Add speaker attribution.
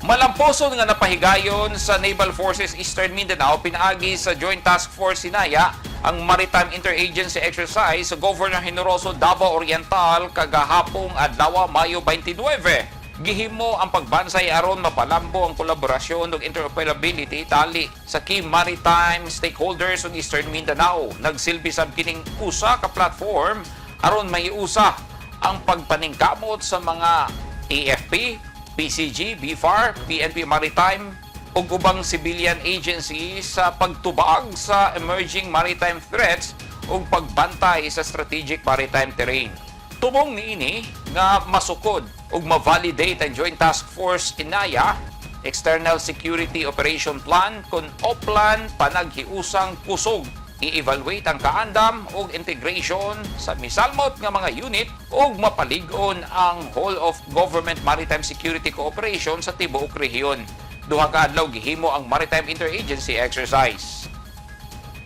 Speaker 1: Malampuson nga napahigayon sa Naval Forces Eastern Mindanao pinaagi sa Joint Task Force Sinaya ang Maritime Interagency Exercise sa Governor Generoso, Davao Oriental kagahapong adlawa Mayo 29. Gihimo ang pagbansay aron mapalambo ang kolaborasyon ug interoperability tali sa key maritime stakeholders ng Eastern Mindanao. Nagsilbi sab kining usa ka platform aron maiusa ang pagpaningkamot sa mga AFP, PCG, BFAR, PNP Maritime ug ubang civilian agencies sa pagtubag sa emerging maritime threats ug pagbantay sa strategic maritime terrain. Tumong niini nga masukod ug ma-validate ang Joint Task Force Sinaya External Security Operation Plan kun OPLAN panaghiusang kusog i-evaluate ang kaandam ug integration sa misalmot nga mga unit ug mapalig-on ang whole of government maritime security cooperation sa tibuok rehiyon. Duha ka adlaw gihimo ang maritime interagency exercise.